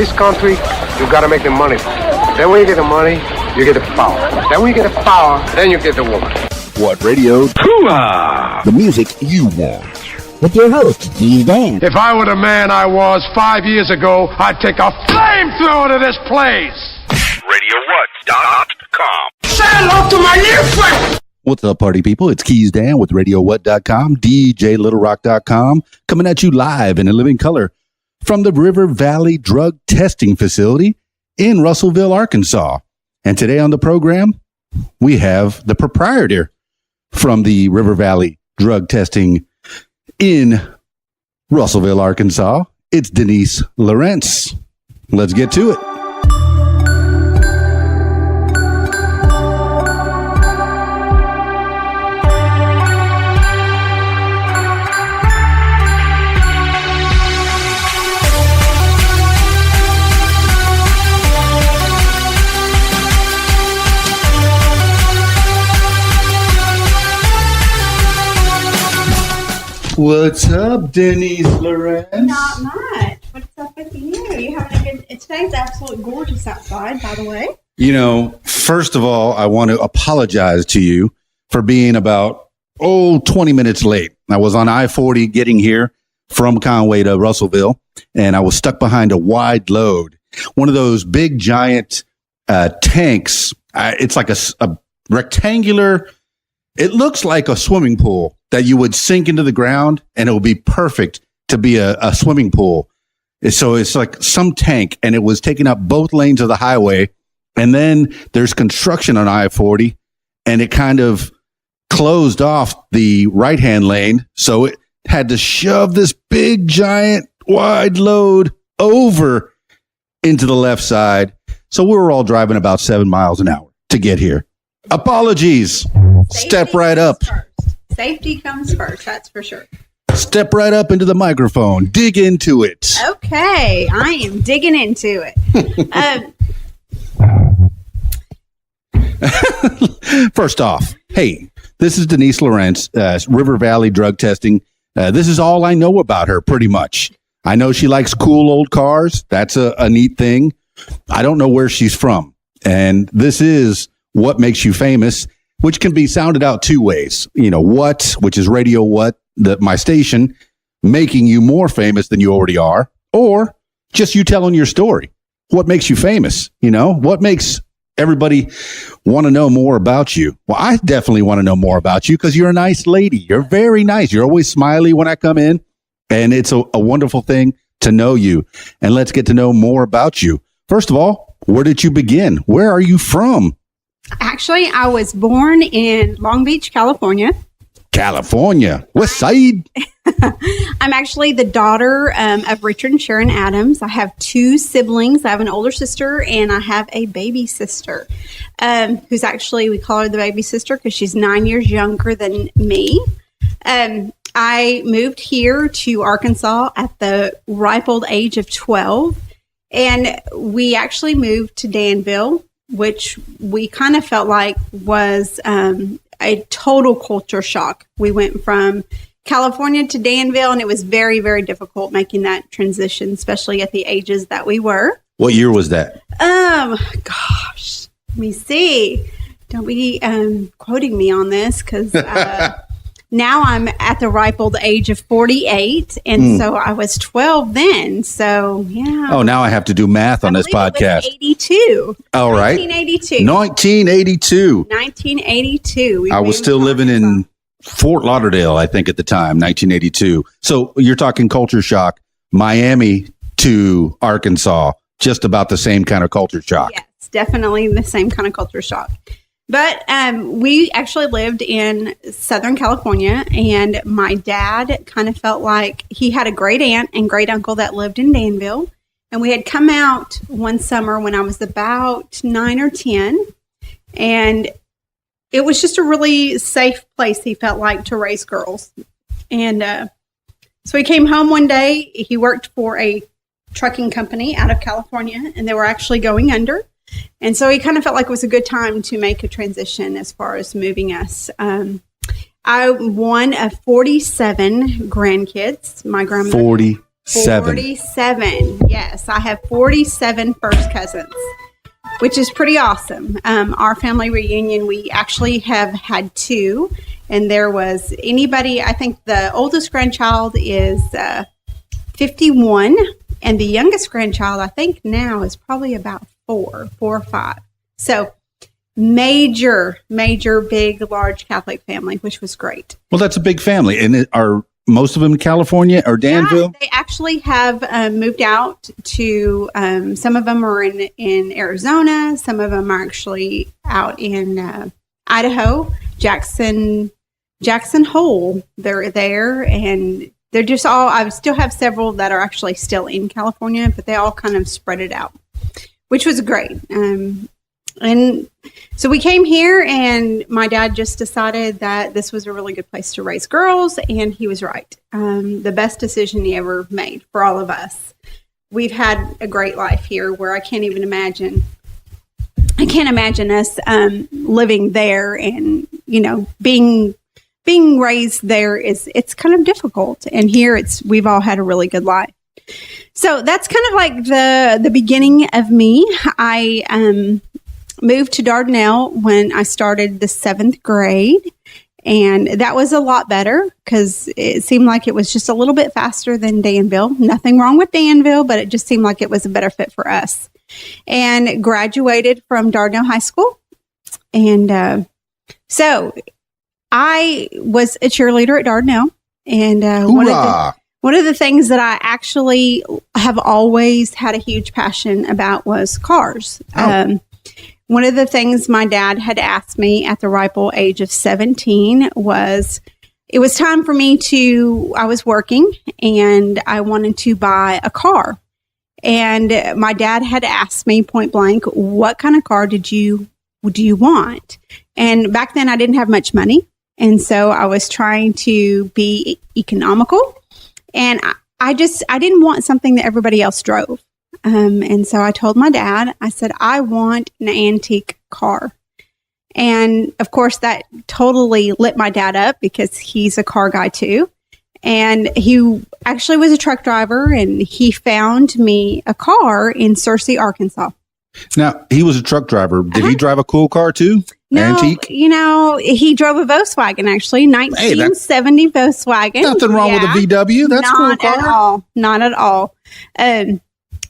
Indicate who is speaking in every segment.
Speaker 1: this country, you gotta make the money. Then when you get the money, you get the power. Then when you get the power, then you get the woman.
Speaker 2: What radio?
Speaker 1: Hoo-ah!
Speaker 2: The music you want.
Speaker 3: With your host, Keys Dan.
Speaker 1: If I were the man I was 5 years ago, I'd take a flamethrower to this place.
Speaker 4: RadioWhat.com.
Speaker 1: Say hello to my new friend.
Speaker 2: What's up, party people? It's Keys Dan with RadioWhat.com, DJLittleRock.com, coming at you live in a living color from the River Valley Drug Testing Facility in Russellville, Arkansas. And today on the program, we have the proprietor from the River Valley Drug Testing in Russellville, Arkansas. It's Denise Lorenz. Let's get to it. What's up, Denise Lorenz?
Speaker 5: Not much. What's up with you? You having a good... Today's absolutely gorgeous outside, by the way.
Speaker 2: You know, first of all, I want to apologize to you for being about, 20 minutes late. I was on I-40 getting here from Conway to Russellville, and I was stuck behind a wide load. One of those big, giant tanks. It's like a rectangular... It looks like a swimming pool that you would sink into the ground, and it would be perfect to be a swimming pool. So it's like some tank, and it was taking up both lanes of the highway. And then there's construction on I-40, and it kind of closed off the right-hand lane. So it had to shove this big, giant, wide load over into the left side. So we were all driving about 7 miles an hour to get here. Apologies. Step right up.
Speaker 5: Safety comes first, that's for sure.
Speaker 2: Step right up into the microphone. Dig into it.
Speaker 5: Okay, I am digging into it.
Speaker 2: First off, hey, this is Denise Lorenz, River Valley Drug Testing. This is all I know about her, pretty much. I know she likes cool old cars. That's a neat thing. I don't know where she's from. And this is What Makes You Famous, which can be sounded out two ways. You know, which is Radio What, my station, making you more famous than you already are, or just you telling your story. What makes you famous? You know, what makes everybody want to know more about you? Well, I definitely want to know more about you because you're a nice lady. You're very nice. You're always smiley when I come in, and it's a wonderful thing to know you. And let's get to know more about you. First of all, where did you begin? Where are you from?
Speaker 5: Actually, I was born in Long Beach, California.
Speaker 2: California. West Side.
Speaker 5: I'm actually the daughter of Richard and Sharon Adams. I have two siblings. I have an older sister and I have a baby sister who's actually, we call her the baby sister because she's 9 years younger than me. I moved here to Arkansas at the ripe old age of 12. And we actually moved to Danville, which we kind of felt like was a total culture shock. We went from California to Danville, and it was very, very difficult making that transition, especially at the ages that we were.
Speaker 2: What year was that?
Speaker 5: Gosh, let me see. Don't be quoting me on this because now I'm at the ripe old age of 48, and so I was 12 then. So, yeah.
Speaker 2: Oh, now I have to do math on this podcast.
Speaker 5: 82.
Speaker 2: All right.
Speaker 5: 1982.
Speaker 2: 1982.
Speaker 5: 1982.
Speaker 2: I was still living in Fort Lauderdale, I think, at the time, 1982. So you're talking culture shock, Miami to Arkansas, just about the same kind of culture shock.
Speaker 5: Yes, definitely the same kind of culture shock. But we actually lived in Southern California, and my dad kind of felt like he had a great aunt and great uncle that lived in Danville. And we had come out one summer when I was about 9 or 10, and it was just a really safe place, he felt like, to raise girls. And so he came home one day. He worked for a trucking company out of California, and they were actually going under. And so he kind of felt like it was a good time to make a transition as far as moving us. I'm one of 47 grandkids. My grandmother.
Speaker 2: 47.
Speaker 5: 47. Yes, I have 47 first cousins, which is pretty awesome. Our family reunion, we actually have had 2, and there was anybody, I think the oldest grandchild is 51, and the youngest grandchild, I think now is probably about 4 or 5. So major, big, large Catholic family, which was great.
Speaker 2: Well, that's a big family. And are most of them in California or Danville?
Speaker 5: Yeah, they actually have moved out to, some of them are in Arizona. Some of them are actually out in Idaho, Jackson Hole. They're there, and they're just all, I still have several that are actually still in California, but they all kind of spread it out, which was great. And so we came here, and my dad just decided that this was a really good place to raise girls, and he was right. The best decision he ever made for all of us. We've had a great life here where I can't imagine us living there, and being raised there it's kind of difficult. And here we've all had a really good life. So that's kind of like the beginning of me. I moved to Dardanelle when I started the 7th grade, and that was a lot better because it seemed like it was just a little bit faster than Danville. Nothing wrong with Danville, but it just seemed like it was a better fit for us. And graduated from Dardanelle High School, and so I was a cheerleader at Dardanelle, and one of the things that I actually have always had a huge passion about was cars. One of the things my dad had asked me at the ripe old age of 17 was, it was time for me I was working, and I wanted to buy a car. And my dad had asked me point blank, what kind of car do you want? And back then I didn't have much money. And so I was trying to be economical, and I didn't want something that everybody else drove. And so I told my dad, I said, I want an antique car. And of course that totally lit my dad up because he's a car guy too. And he actually was a truck driver, and he found me a car in Searcy, Arkansas.
Speaker 2: Now, he was a truck driver. Did he drive a cool car too?
Speaker 5: No,
Speaker 2: antique?
Speaker 5: He drove a Volkswagen, actually, 1970 Volkswagen.
Speaker 2: Nothing wrong with a VW. That's a cool car.
Speaker 5: Not at all.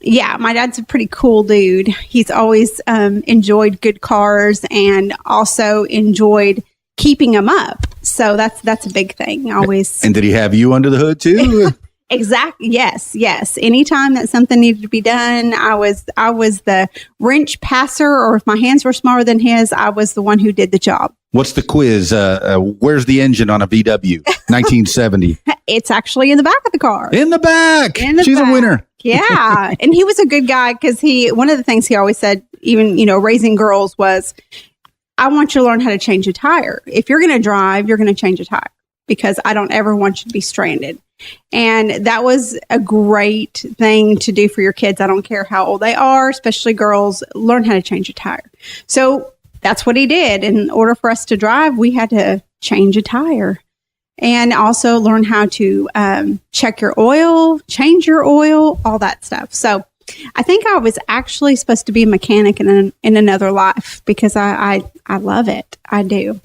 Speaker 5: Yeah, my dad's a pretty cool dude. He's always enjoyed good cars and also enjoyed keeping them up. So that's a big thing. Always.
Speaker 2: And did he have you under the hood too?
Speaker 5: Exactly. Yes. Anytime that something needed to be done, I was the wrench passer, or if my hands were smaller than his, I was the one who did the job.
Speaker 2: What's the quiz? Where's the engine on a VW? 1970.
Speaker 5: It's actually in the back of the car.
Speaker 2: In the back. She's a winner.
Speaker 5: Yeah. And he was a good guy because one of the things he always said, even, raising girls, was, I want you to learn how to change a tire. If you're going to drive, you're going to change a tire, because I don't ever want you to be stranded. And that was a great thing to do for your kids. I don't care how old they are, especially girls, learn how to change a tire. So that's what he did. In order for us to drive, we had to change a tire, and also learn how to check your oil, change your oil, all that stuff. So I think I was actually supposed to be a mechanic in another life, because I love it. I do.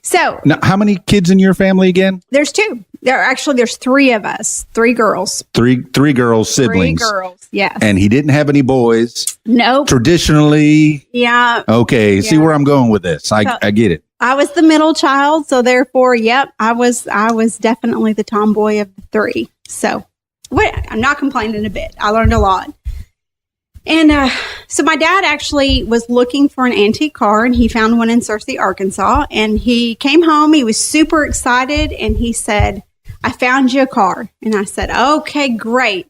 Speaker 5: So
Speaker 2: now, how many kids in your family again?
Speaker 5: There's 2. There's 3 of us, 3 girls.
Speaker 2: Three girls, siblings.
Speaker 5: 3 girls, yes.
Speaker 2: And he didn't have any boys.
Speaker 5: Nope.
Speaker 2: Traditionally.
Speaker 5: Yeah.
Speaker 2: Okay. See where I'm going with this. I get it.
Speaker 5: I was the middle child, so therefore, yep, I was definitely the tomboy of the 3. So I'm not complaining a bit. I learned a lot. And so my dad actually was looking for an antique car, and he found one in Searcy, Arkansas. And he came home. He was super excited, and he said, I found you a car. And I said, okay, great.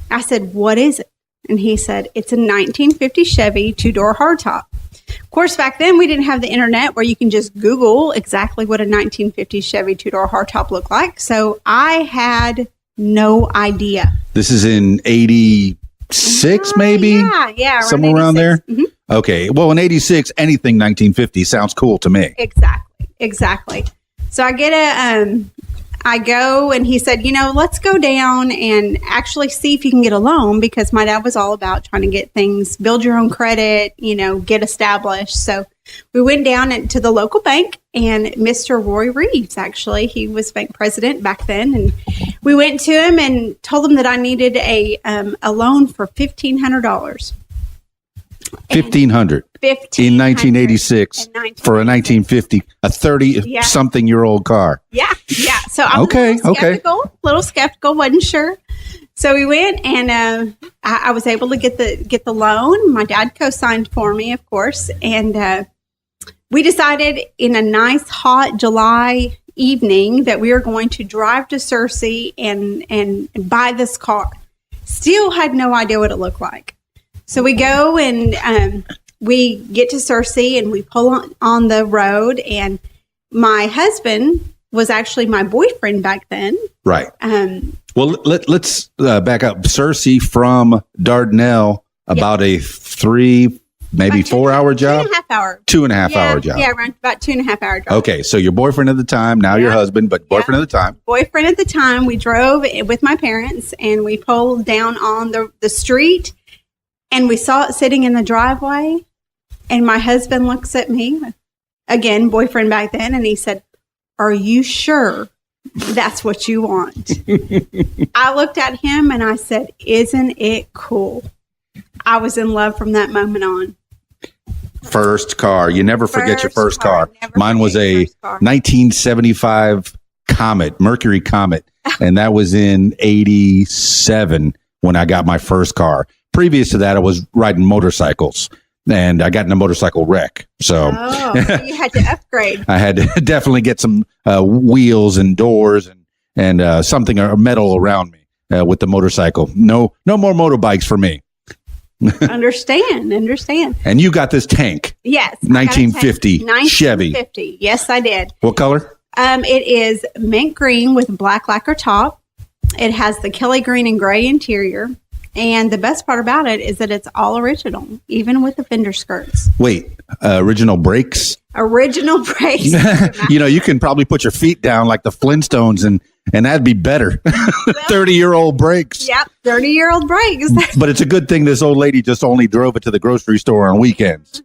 Speaker 5: I said, what is it? And he said, it's a 1950 Chevy 2-door hardtop. Of course, back then we didn't have the internet where you can just Google exactly what a 1950 Chevy 2-door hardtop looked like. So I had no idea.
Speaker 2: This is in 86, maybe?
Speaker 5: Yeah.
Speaker 2: Somewhere around there? Mm-hmm. Okay. Well, in 86, anything 1950 sounds cool to me.
Speaker 5: Exactly. So I get I go and he said, let's go down and actually see if you can get a loan, because my dad was all about trying to get things, build your own credit, get established. So we went down to the local bank, and Mr. Roy Reeves, actually, he was bank president back then. And we went to him and told him that I needed a loan for $1,500.
Speaker 2: $1,500 in 1986 for a 1950, a 30-something-year-old car.
Speaker 5: Yeah. So I'm a little skeptical, wasn't sure. So we went, and I was able to get the loan. My dad co-signed for me, of course, and we decided in a nice hot July evening that we were going to drive to Searcy and buy this car. Still had no idea what it looked like. So we go and we get to Searcy and we pull on the road, and my husband was actually my boyfriend back then.
Speaker 2: Right. Well, let's back up. Searcy from Dardanelle, about a 4-hour job?
Speaker 5: 2.5 hour.
Speaker 2: 2.5 hour job.
Speaker 5: Yeah, around about 2.5 hour job.
Speaker 2: Okay, so your boyfriend at the time, now your husband, but boyfriend at the time.
Speaker 5: Boyfriend at the time. We drove with my parents, and we pulled down on the street, and we saw it sitting in the driveway, and my husband looks at me, again, boyfriend back then, and he said, "Are you sure that's what you want?" I looked at him and I said, "Isn't it cool?" I was in love from that moment on.
Speaker 2: First car. You never forget your first car. Mine was a 1975 Comet, Mercury Comet, and that was in 87 when I got my first car. Previous to that, I was riding motorcycles, and I got in a motorcycle wreck. So
Speaker 5: you had to upgrade.
Speaker 2: I had to definitely get some wheels and doors and something metal around me with the motorcycle. No more motorbikes for me.
Speaker 5: Understand.
Speaker 2: And you got this tank.
Speaker 5: Yes.
Speaker 2: 1950 Chevy.
Speaker 5: 1950. Yes, I did.
Speaker 2: What color?
Speaker 5: It is mint green with black lacquer top. It has the Kelly green and gray interior. And the best part about it is that it's all original, even with the fender skirts.
Speaker 2: Wait, original brakes?
Speaker 5: Original brakes.
Speaker 2: You can probably put your feet down like the Flintstones, and that'd be better. 30-year-old brakes.
Speaker 5: Yep, 30-year-old brakes.
Speaker 2: But it's a good thing this old lady just only drove it to the grocery store on weekends.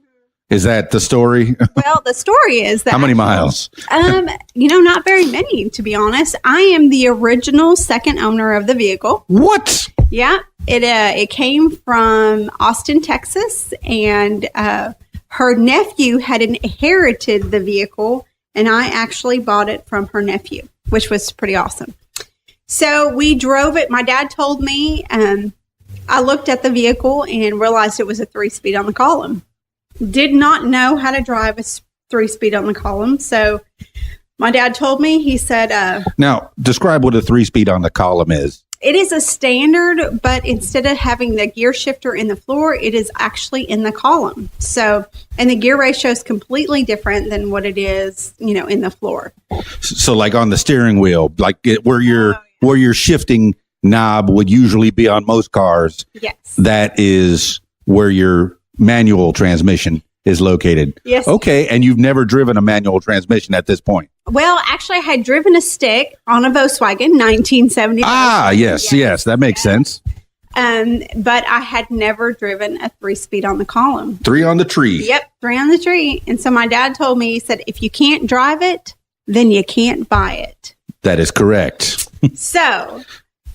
Speaker 2: Is that the story?
Speaker 5: Well, the story is that...
Speaker 2: How many miles?
Speaker 5: Not very many, to be honest. I am the original second owner of the vehicle.
Speaker 2: What?
Speaker 5: Yeah. It came from Austin, Texas, and her nephew had inherited the vehicle, and I actually bought it from her nephew, which was pretty awesome. So we drove it. My dad told me, I looked at the vehicle and realized it was a 3-speed on the column. Did not know how to drive a 3-speed on the column. So my dad told me, he said...
Speaker 2: now, describe what a 3-speed on the column is.
Speaker 5: It is a standard, but instead of having the gear shifter in the floor, it is actually in the column. So, and the gear ratio is completely different than what it is, in the floor.
Speaker 2: So like on the steering wheel, like where your shifting knob would usually be on most cars.
Speaker 5: Yes.
Speaker 2: That is where your manual transmission is located.
Speaker 5: Yes.
Speaker 2: Okay. And you've never driven a manual transmission at this point?
Speaker 5: Well, actually, I had driven a stick on a Volkswagen 1975.
Speaker 2: Ah, yes. That makes sense.
Speaker 5: But I had never driven a 3-speed on the column.
Speaker 2: 3 on the tree.
Speaker 5: Yep, 3 on the tree. And so my dad told me, he said, if you can't drive it, then you can't buy it.
Speaker 2: That is correct.
Speaker 5: So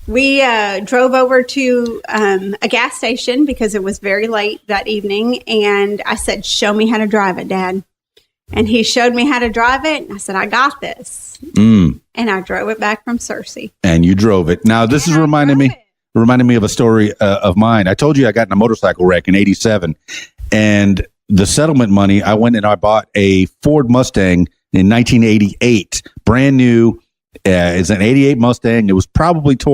Speaker 5: we drove over to a gas station because it was very late that evening. And I said, show me how to drive it, Dad. And he showed me how to drive it. And I said, I got this. And I drove it back from Searcy. And
Speaker 2: you drove it. Now, this is reminding me of a story of mine. I told you I got in a motorcycle wreck in 87. And the settlement money, I went and I bought a Ford Mustang in 1988. Brand new. It's an 88 Mustang. It was probably it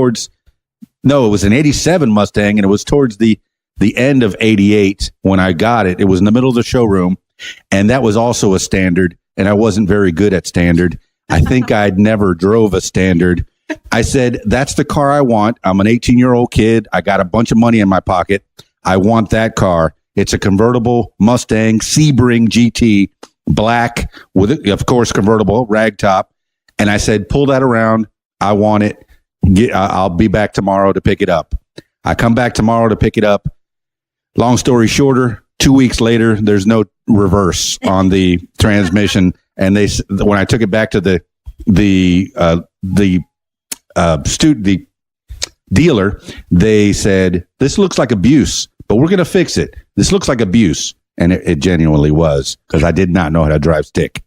Speaker 2: was an 87 Mustang. And it was towards the end of 88 when I got it. It was in the middle of the showroom. And that was also a standard, and I wasn't very good at standard. I think I'd never drove a standard. I said, that's the car I want. I'm an 18-year-old kid. I got a bunch of money in my pocket. I want that car. It's a convertible Mustang Sebring GT, black, with, of course, convertible, rag top. And I said, pull that around, I want it. I'll be back tomorrow to pick it up. I come back tomorrow to pick it up. Long story shorter, 2 weeks later, there's no reverse on the transmission. And when I took it back to the dealer, they said, this looks like abuse, but we're going to fix it. This looks like abuse. And it genuinely was, because I did not know how to drive stick.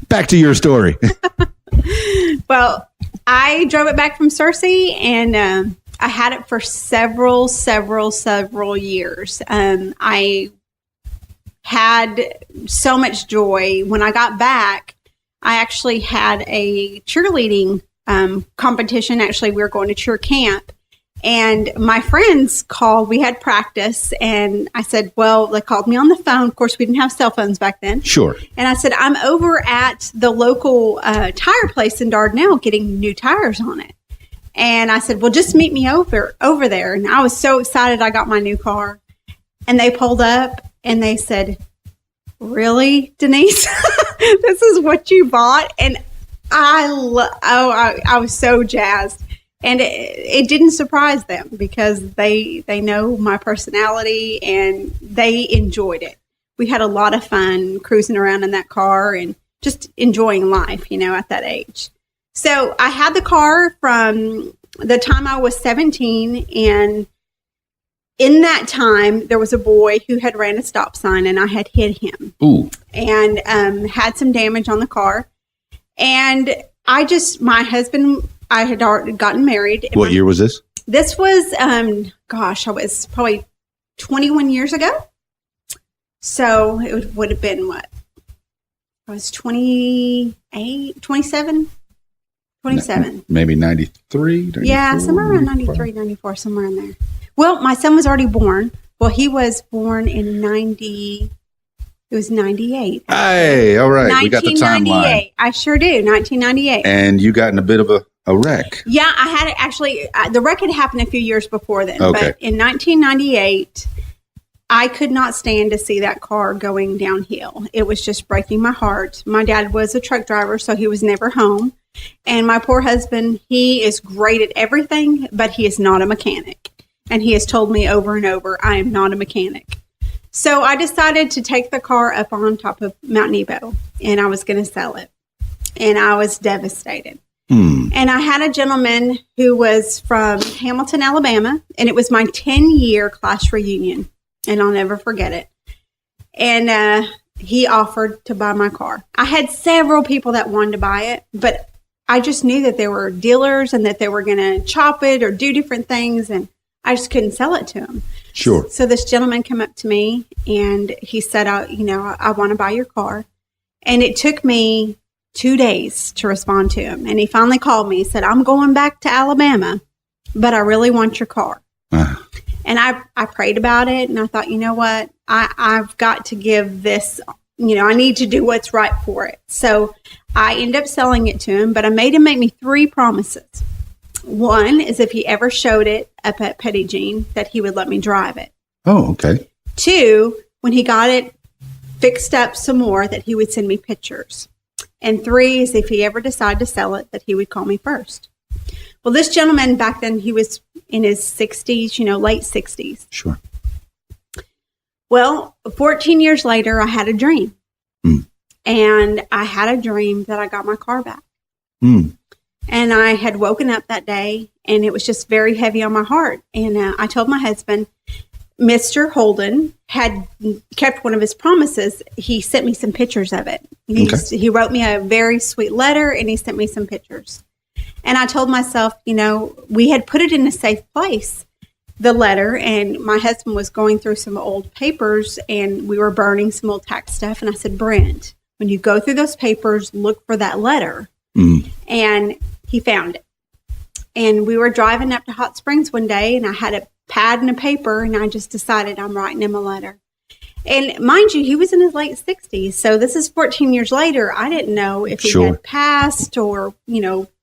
Speaker 2: Back to your story.
Speaker 5: Well, I drove it back from Cersei, and I had it for several years. I had so much joy. When I got back, I actually had a cheerleading competition. Actually, we were going to cheer camp. And my friends called. We had practice. And I said, well, they called me on the phone. Of course, we didn't have cell phones back then.
Speaker 2: Sure.
Speaker 5: And I said, I'm over at the local tire place in Dardanelle getting new tires on it. And I said, well, just meet me over there. And I was so excited I got my new car. And they pulled up and they said, really, Denise? This is what you bought? And I was so jazzed. And it didn't surprise them, because they know my personality and they enjoyed it. We had a lot of fun cruising around in that car and just enjoying life, at that age. So I had the car from the time I was 17, and in that time, there was a boy who had ran a stop sign, and I had hit him.
Speaker 2: Ooh.
Speaker 5: And had some damage on the car. And my husband, I had already gotten married.
Speaker 2: What year was this?
Speaker 5: This was, I was probably 21 years ago. So it would have been what? I was 28, 27? 27.
Speaker 2: Maybe 93?
Speaker 5: Yeah, somewhere around 93, 94, somewhere in there. Well, my son was already born. Well, he was born in 98.
Speaker 2: Hey, all right. We got the timeline.
Speaker 5: I sure do, 1998.
Speaker 2: And you got in a bit of a wreck.
Speaker 5: Yeah, I had it actually. The wreck had happened a few years before then.
Speaker 2: Okay.
Speaker 5: But in 1998, I could not stand to see that car going downhill. It was just breaking my heart. My dad was a truck driver, so he was never home. And my poor husband, he is great at everything, but he is not a mechanic. And he has told me over and over, I am not a mechanic. So I decided to take the car up on top of Mount Nebo, and I was going to sell it. And I was devastated. And I had a gentleman who was from Hamilton, Alabama, and it was my 10-year class reunion, and I'll never forget it. And he offered to buy my car. I had several people that wanted to buy it, but I just knew that there were dealers and that they were going to chop it or do different things, and I just couldn't sell it to him.
Speaker 2: Sure.
Speaker 5: So this gentleman came up to me, and he said, I want to buy your car. And it took me 2 days to respond to him. And he finally called me. He said, I'm going back to Alabama, but I really want your car. And I prayed about it, and I thought, you know what? I've got to give this, I need to do what's right for it. So I ended up selling it to him, but I made him make me 3 promises. One is if he ever showed it up at Petit Jean, that he would let me drive it.
Speaker 2: Oh, okay.
Speaker 5: 2, when he got it fixed up some more, that he would send me pictures. And 3 is if he ever decided to sell it, that he would call me first. Well, this gentleman back then, he was in his 60s, late 60s.
Speaker 2: Sure.
Speaker 5: Well, 14 years later, I had a dream. And I had a dream that I got my car back. And I had woken up that day, and it was just very heavy on my heart. And I told my husband, Mr. Holden had kept one of his promises. He sent me some pictures of it. He wrote me a very sweet letter, and he sent me some pictures. And I told myself, we had put it in a safe place, the letter, and my husband was going through some old papers, and we were burning some old tax stuff. And I said, Brent, when you go through those papers, look for that letter. And he found it. And we were driving up to Hot Springs one day, and I had a pad and a paper, and I just decided I'm writing him a letter. And mind you, he was in his late 60s. So this is 14 years later. I didn't know if he had passed or,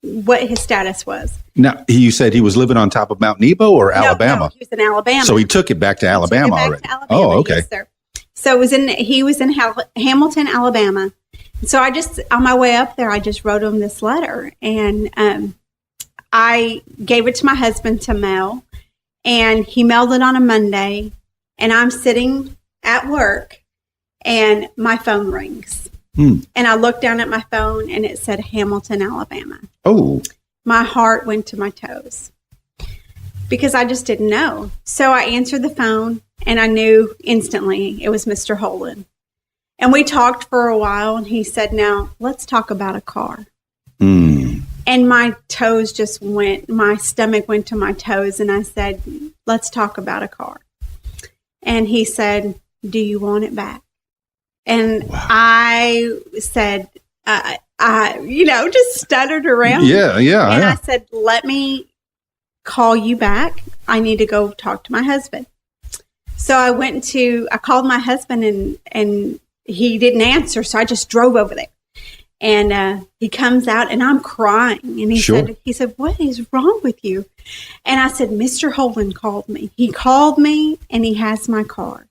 Speaker 5: what his status was.
Speaker 2: Now, you said he was living on top of Mount Nebo or Alabama?
Speaker 5: No, he was in Alabama.
Speaker 2: So he took it back to Alabama already. Oh, okay.
Speaker 5: Yes, sir. So he was in Hamilton, Alabama. So on my way up there, I just wrote him this letter. And I gave it to my husband to mail, and he mailed it on a Monday, and I'm sitting at work, and my phone rings. And I looked down at my phone, and it said Hamilton, Alabama.
Speaker 2: Oh.
Speaker 5: My heart went to my toes because I just didn't know. So I answered the phone, and I knew instantly it was Mr. Holden. And we talked for a while, and he said, now let's talk about a car. And my toes just went, my stomach went to my toes, and I said, let's talk about a car. And he said, do you want it back? And I said, just stuttered around.
Speaker 2: Yeah.
Speaker 5: And I said, let me call you back. I need to go talk to my husband. So I called my husband, and he didn't answer. So I just drove over there, and he comes out, and I'm crying. And he said, what is wrong with you? And I said, Mr. Holden called me. He called me, and he has my car.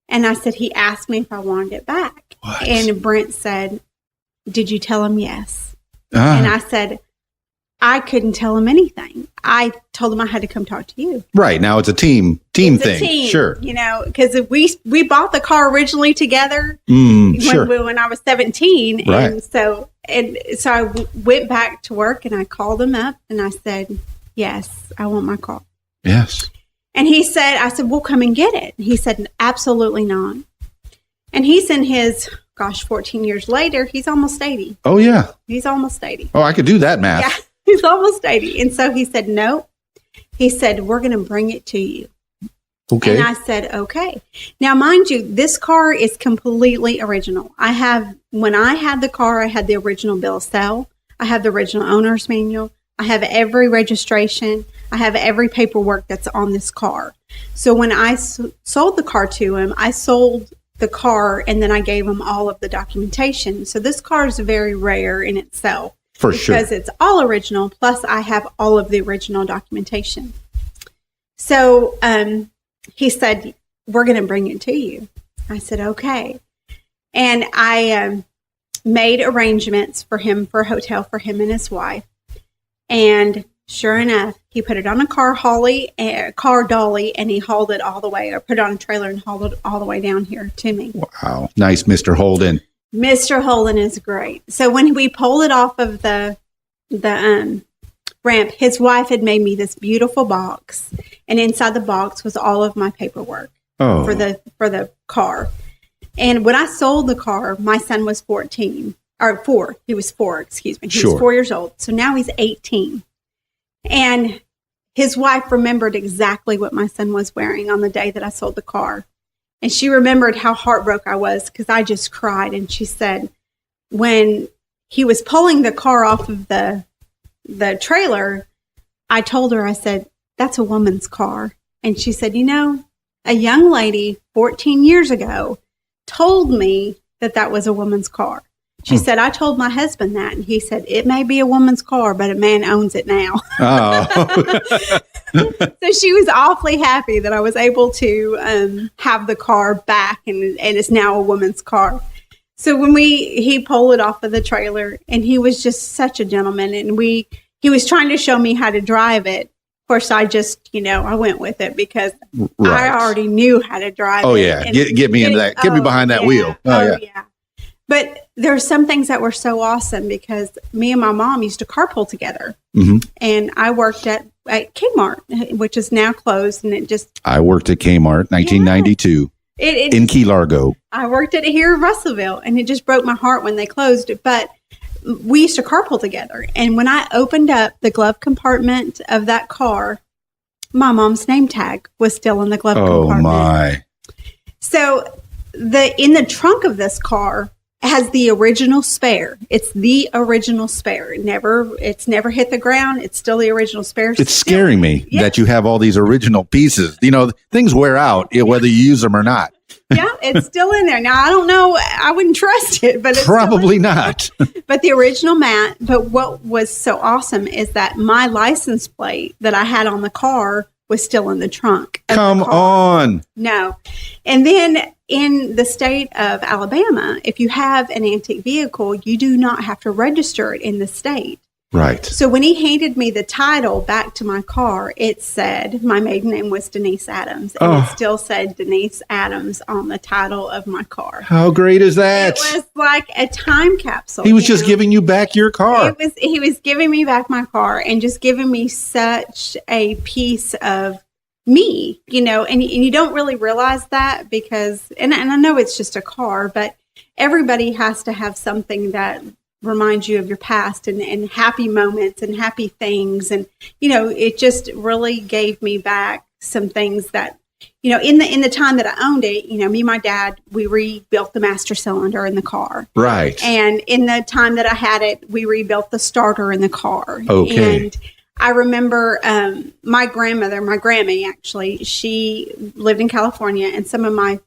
Speaker 5: And I said, he asked me if I wanted it back.
Speaker 2: What?
Speaker 5: And Brent said, did you tell him yes? And I said, I couldn't tell him anything. I told him I had to come talk to you.
Speaker 2: Right. Now it's a team thing.
Speaker 5: Team,
Speaker 2: sure.
Speaker 5: Because we bought the car originally together when I was 17.
Speaker 2: Right.
Speaker 5: And so I went back to work, and I called him up, and I said, yes, I want my car.
Speaker 2: Yes.
Speaker 5: And I said, we'll come and get it. He said, absolutely not. And he's in his, 14 years later, he's almost 80.
Speaker 2: Oh, yeah.
Speaker 5: He's almost 80.
Speaker 2: Oh, I could do that math.
Speaker 5: Yeah, he's almost 80. And so he said, no. He said, we're going to bring it to you.
Speaker 2: Okay.
Speaker 5: And I said, okay. Now, mind you, this car is completely original. When I had the car, I had the original bill of sale. I have the original owner's manual. I have every registration. I have every paperwork that's on this car. So when I sold the car to him, I sold the car, and then I gave him all of the documentation. So this car is very rare in itself.
Speaker 2: For sure.
Speaker 5: Because it's all original, plus I have all of the original documentation. So he said, we're going to bring it to you. I said, okay. And I made arrangements for a hotel for him and his wife. And sure enough, he put it on a car dolly, and he hauled it all the way, or put it on a trailer and hauled it all the way down here to me.
Speaker 2: Wow. Nice, Mr. Holden.
Speaker 5: Mr. Holden is great. So when we pulled it off of the ramp, his wife had made me this beautiful box, and inside the box was all of my paperwork for the car. And when I sold the car, my son was 14. Or 4. He was 4, excuse me. He was 4 years old. So now he's 18. And his wife remembered exactly what my son was wearing on the day that I sold the car. And she remembered how heartbroken I was, because I just cried. And she said, when he was pulling the car off of the trailer, I told her, I said, that's a woman's car. And she said, a young lady 14 years ago told me that was a woman's car. She said, I told my husband that, and he said, it may be a woman's car, but a man owns it now. Oh. So she was awfully happy that I was able to have the car back, and it's now a woman's car. So when he pulled it off of the trailer, and he was just such a gentleman, and he was trying to show me how to drive it. Of course, I just, I went with it because I already knew how to drive it.
Speaker 2: Oh, yeah. Get me into that. Get me behind that wheel. Oh, yeah.
Speaker 5: But there are some things that were so awesome, because me and my mom used to carpool together.
Speaker 2: Mm-hmm.
Speaker 5: And I worked at Kmart, which is now closed. And
Speaker 2: I worked at Kmart, 1992, in Key Largo. I
Speaker 5: worked at it here in Russellville, and it just broke my heart when they closed it. But we used to carpool together. And when I opened up the glove compartment of that car, my mom's name tag was still in the glove compartment. Oh, my. So in the trunk of this car has the original spare. It's the original spare. It's never hit the ground. It's still the original spare.
Speaker 2: It's scaring me that you have all these original pieces. Things wear out whether you use them or not.
Speaker 5: Yeah, it's still in there. Now, I don't know. I wouldn't trust it, but it's
Speaker 2: probably not.
Speaker 5: But the original mat. But what was so awesome is that my license plate that I had on the car was still in the trunk.
Speaker 2: Come on.
Speaker 5: No. And then in the state of Alabama, if you have an antique vehicle, you do not have to register it in the state.
Speaker 2: Right.
Speaker 5: So when he handed me the title back to my car, it said, my maiden name was Denise Adams, and it still said Denise Adams on the title of my car.
Speaker 2: How great is that?
Speaker 5: It was like a time capsule.
Speaker 2: He was just giving you back your car.
Speaker 5: He was giving me back my car and just giving me such a piece of me, and you don't really realize that because, and I know it's just a car, but everybody has to have something that reminds you of your past and happy moments and happy things. And, it just really gave me back some things that, in the time that I owned it, me and my dad, we rebuilt the master cylinder in the car.
Speaker 2: Right.
Speaker 5: And in the time that I had it, we rebuilt the starter in the car.
Speaker 2: Okay.
Speaker 5: And I remember my grandmother, my Grammy, actually, she lived in California, and some of my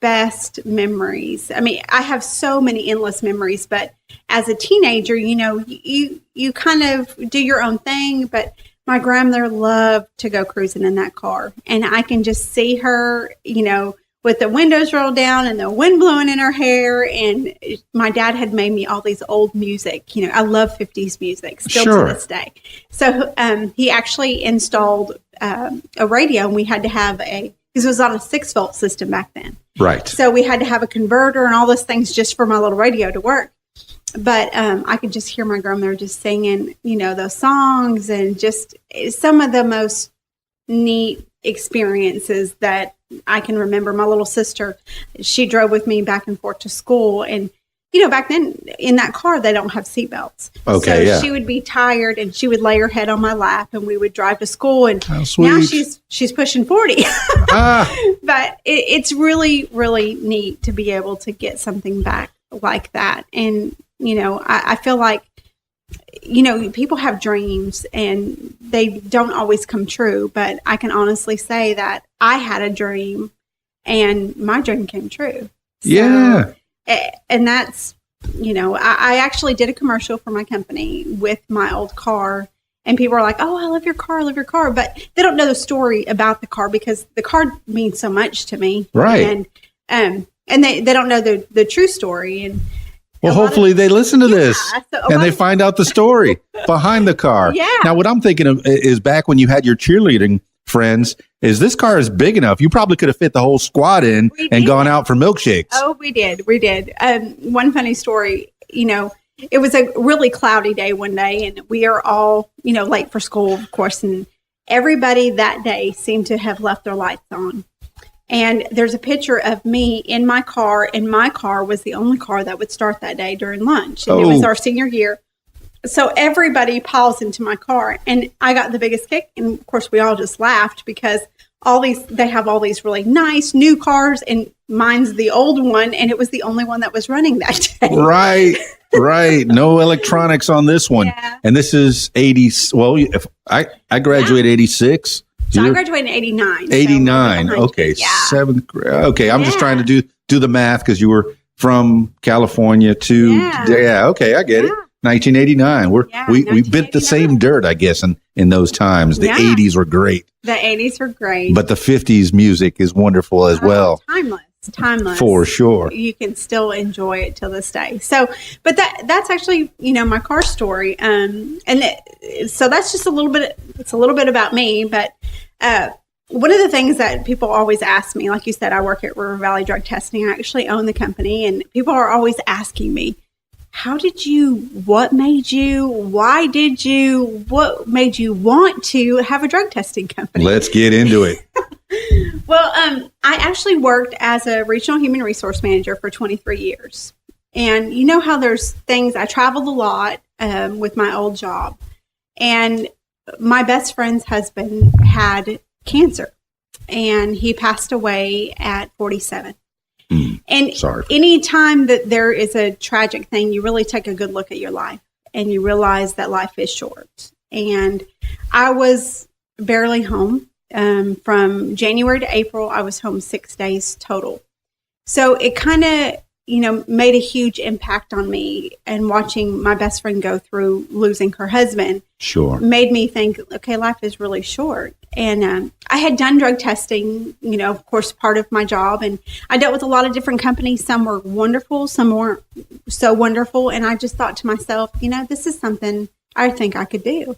Speaker 5: best memories. I mean, I have so many endless memories, but as a teenager, you kind of do your own thing, but my grandmother loved to go cruising in that car. And I can just see her, with the windows rolled down and the wind blowing in her hair. And my dad had made me all these old music. I love 50s music still to this day. So he actually installed a radio, and we had to have because it was on a 6-volt system back then.
Speaker 2: Right.
Speaker 5: So we had to have a converter and all those things just for my little radio to work. But I could just hear my grandmother just singing, those songs, and just some of the most neat experiences that I can remember. My little sister, she drove with me back and forth to school. And, back then in that car, they don't have seatbelts.
Speaker 2: Okay,
Speaker 5: so she would be tired and she would lay her head on my lap and we would drive to school. And now she's pushing 40. But it's really, really neat to be able to get something back like that. And, I feel like, people have dreams and they don't always come true, but I can honestly say that I had a dream and my dream came true. So,
Speaker 2: yeah.
Speaker 5: And that's, I actually did a commercial for my company with my old car, and people are like, oh, I love your car. I love your car. But they don't know the story about the car because the car means so much to me.
Speaker 2: Right.
Speaker 5: And they don't know the true story. And
Speaker 2: well, hopefully they listen to this and they find out the story behind the car.
Speaker 5: Yeah.
Speaker 2: Now, what I'm thinking of is back when you had your cheerleading friends, is this car is big enough. You probably could have fit the whole squad in and gone out for milkshakes.
Speaker 5: Oh, we did. We did. One funny story, it was a really cloudy day one day, and we are all, late for school, of course, and everybody that day seemed to have left their lights on. And there's a picture of me in my car, and my car was the only car that would start that day during lunch. And it was our senior year. So everybody piles into my car, and I got the biggest kick. And of course, we all just laughed because they have all these really nice new cars, and mine's the old one, and it was the only one that was running that day.
Speaker 2: Right. No electronics on this one.
Speaker 5: Yeah.
Speaker 2: And this is 80s. Well, if I graduated 86.
Speaker 5: So I graduated in 89.
Speaker 2: 89. Okay. Seventh grade. Okay. I'm just trying to do the math because you were from California to, okay. I get it. 1989. We bit the same dirt, I guess, in those times. The 80s were great.
Speaker 5: The 80s were great.
Speaker 2: But the 50s music is wonderful as well.
Speaker 5: Timeless.
Speaker 2: For sure.
Speaker 5: You can still enjoy it till this day. So, but that's actually, my car story. So that's just a little bit about me. But one of the things that people always ask me, like you said, I work at River Valley Drug Testing. I actually own the company, and people are always asking me, what made you, why did you, what made you want to have a drug testing company?
Speaker 2: Let's get into it.
Speaker 5: Well, I actually worked as a regional human resource manager for 23 years. And you know how there's things, I traveled a lot with my old job. And my best friend's husband had cancer, and he passed away at 47. And anytime that there is a tragic thing, you really take a good look at your life, and you realize that life is short. And I was barely home. From January to April, I was home 6 days total. So it kind of, made a huge impact on me. And watching my best friend go through losing her husband made me think, okay, life is really short. And I had done drug testing, of course, part of my job. And I dealt with a lot of different companies. Some were wonderful, some weren't so wonderful. And I just thought to myself, this is something I think I could do.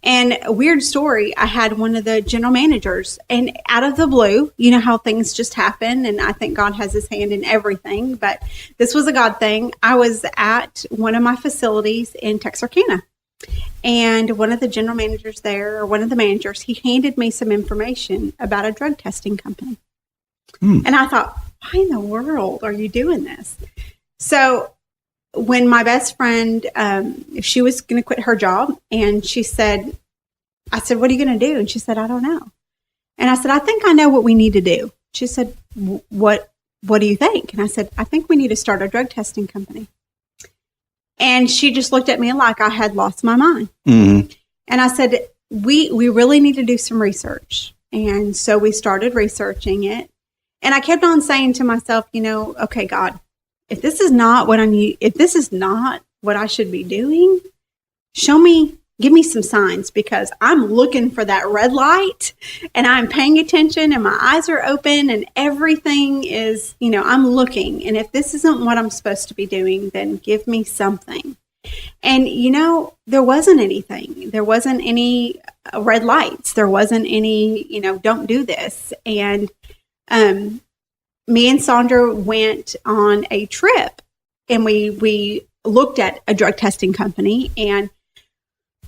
Speaker 5: And a weird story, I had one of the general managers, and out of the blue, you know how things just happen, and I think God has his hand in everything, but this was a God thing. I was at one of my facilities in Texarkana, and one of the general managers there, or one of the managers, he handed me some information about a drug testing company. And I thought, why in the world are you doing this? So when my best friend, she was going to quit her job, and I said, what are you going to do? And she said, I don't know. And I said, I think I know what we need to do. She said, what do you think? And I said, I think we need to start a drug testing company. And she just looked at me like I had lost my mind. Mm-hmm. And I said, we really need to do some research. And so we started researching it. And I kept on saying to myself, okay, God, if this is not what I need, if this is not what I should be doing, give me some signs, because I'm looking for that red light, and I'm paying attention, and my eyes are open, and everything is, I'm looking. And if this isn't what I'm supposed to be doing, then give me something. And, there wasn't anything. There wasn't any red lights. There wasn't any, don't do this. And me and Sandra went on a trip, and we looked at a drug testing company, and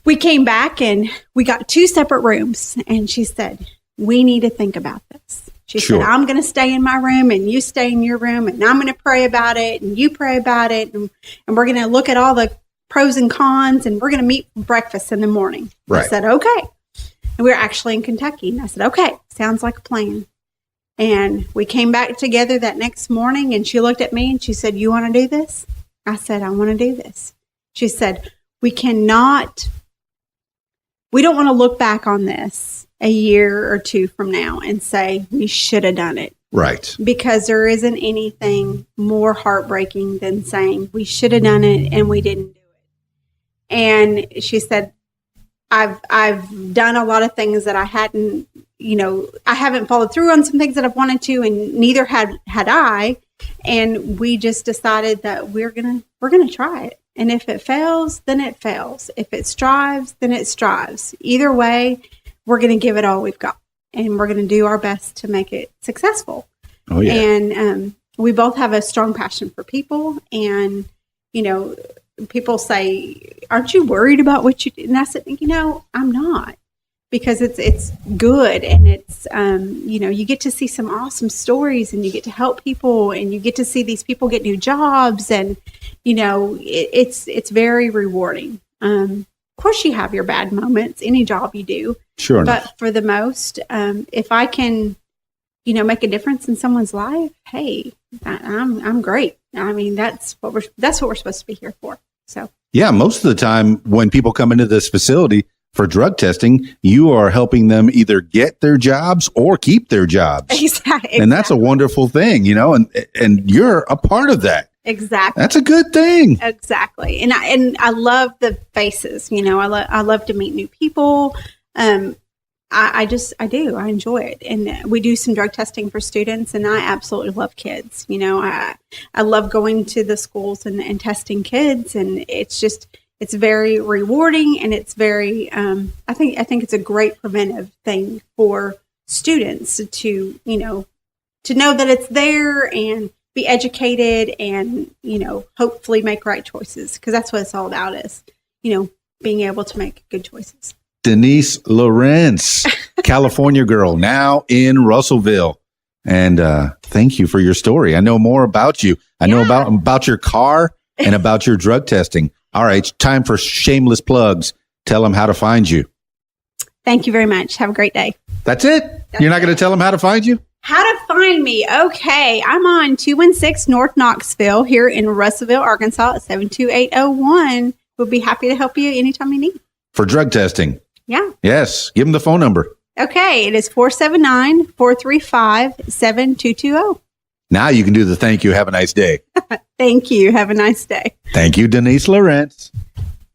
Speaker 5: we came back and we got 2 separate rooms. And she said, we need to think about this. She said, I'm going to stay in my room, and you stay in your room, and I'm going to pray about it, and you pray about it. And we're going to look at all the pros and cons, and we're going to meet for breakfast in the morning.
Speaker 2: Right.
Speaker 5: I said, okay. And we were actually in Kentucky. And I said, okay, sounds like a plan. And we came back together that next morning, and she looked at me and she said, you want to do this? I said, I want to do this. She said, we don't want to look back on this a year or 2 from now and say we should have done it.
Speaker 2: Right.
Speaker 5: Because there isn't anything more heartbreaking than saying we should have done it and we didn't do it. And she said, I've done a lot of things that I hadn't, I haven't followed through on some things that I've wanted to, and neither had I. And we just decided that we're gonna try it. And if it fails, then it fails. If it strives, then it strives. Either way, we're going to give it all we've got, and we're going to do our best to make it successful. Oh, yeah. And we both have a strong passion for people. And, people say, aren't you worried about what you do? And I said, I'm not, because it's good. And it's, you get to see some awesome stories, and you get to help people, and you get to see these people get new jobs. And, it's very rewarding. Of course, you have your bad moments, any job you do.
Speaker 2: Sure.
Speaker 5: But for the most, if I can, make a difference in someone's life, hey, I'm great. I mean, that's what we're supposed to be here for. So
Speaker 2: yeah, most of the time when people come into this facility for drug testing, you are helping them either get their jobs or keep their jobs.
Speaker 5: Exactly.
Speaker 2: And that's a wonderful thing, and you're a part of that.
Speaker 5: Exactly.
Speaker 2: That's a good thing.
Speaker 5: Exactly. And I love the faces, I love to meet new people. I do. I enjoy it. And we do some drug testing for students, and I absolutely love kids. I love going to the schools and testing kids, and it's very rewarding, and it's very, I think it's a great preventive thing for students to know that it's there and be educated and, hopefully make right choices, because that's what it's all about, is, being able to make good choices.
Speaker 2: Denise Lorenz, California girl, now in Russellville. And thank you for your story. I know more about you. I know about your car and about your drug testing. All right, time for shameless plugs. Tell them how to find you.
Speaker 5: Thank you very much. Have a great day.
Speaker 2: That's it? You're not going to tell them how to find you?
Speaker 5: How to find me. Okay. I'm on 216 North Knoxville here in Russellville, Arkansas at 72801. We'll be happy to help you anytime you need.
Speaker 2: For drug testing.
Speaker 5: Yeah.
Speaker 2: Yes. Give them the phone number.
Speaker 5: Okay. It is 479-435-7220.
Speaker 2: Now you can do the thank you. Have a nice day.
Speaker 5: Thank you. Have a nice day.
Speaker 2: Thank you, Denise Lorenz.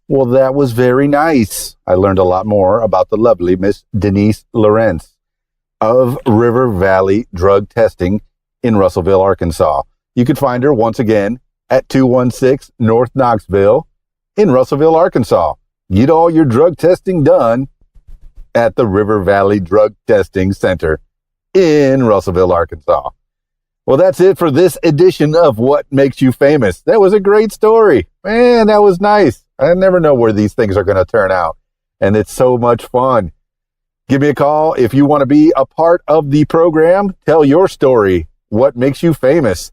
Speaker 2: Well, that was very nice. I learned a lot more about the lovely Miss Denise Lorenz of River Valley Drug Testing in Russellville, Arkansas. You can find her once again at 216 North Knoxville in Russellville, Arkansas.
Speaker 4: Get all your drug testing done at the River Valley Drug Testing Center in Russellville, Arkansas. Well, that's it for this edition of What Makes You Famous. That was a great story. Man, that was nice. I never know where these things are going to turn out, and it's so much fun. Give me a call if you want to be a part of the program. Tell your story. What makes you famous?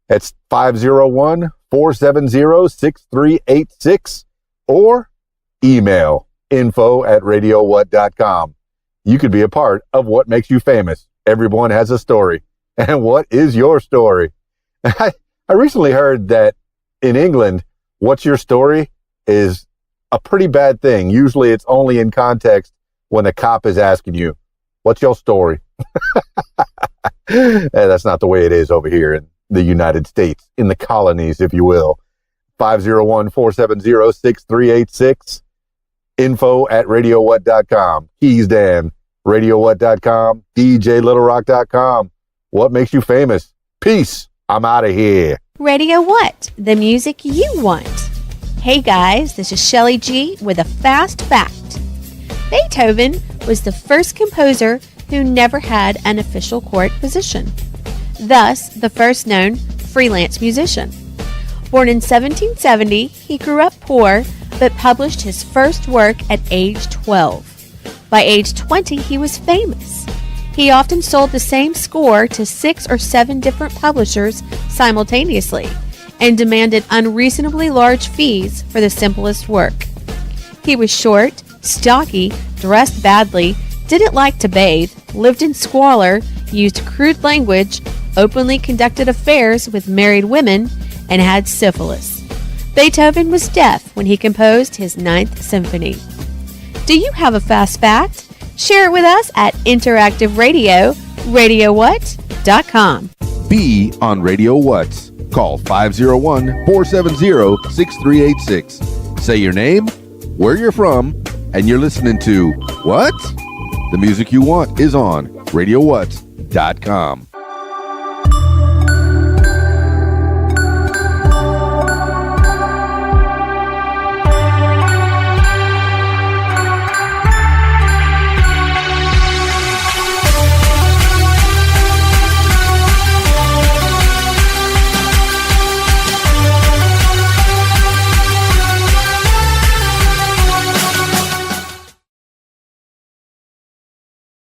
Speaker 4: It's 501-470-6386 or email info@radiowhat.com. You could be a part of What Makes You Famous. Everyone has a story. And what is your story? I recently heard that in England, what's your story is a pretty bad thing. Usually it's only in context when a cop is asking you, what's your story? That's not the way it is over here in the United States, in the colonies, if you will. 501-470-6386. info@radiowhat.com. Keys Dan, radiowhat.com, djlittlerock.com. What makes you famous? Peace. I'm out of here.
Speaker 6: Radio What? The music you want. Hey guys, this is Shelly G with a fast fact. Beethoven was the first composer who never had an official court position, thus the first known freelance musician. Born in 1770, he grew up poor but published his first work at age 12. By age 20, he was famous. He often sold the same score to 6 or 7 different publishers simultaneously and demanded unreasonably large fees for the simplest work. He was short, stocky, dressed badly, didn't like to bathe, lived in squalor, used crude language, openly conducted affairs with married women, and had syphilis. Beethoven was deaf when he composed his 9th Symphony. Do you have a fast fact? Share it with us at Interactive Radio, radiowhat.com.
Speaker 7: Be on Radio What. Call 501-470-6386. Say your name, where you're from, and you're listening to What? The music you want is on radiowhat.com.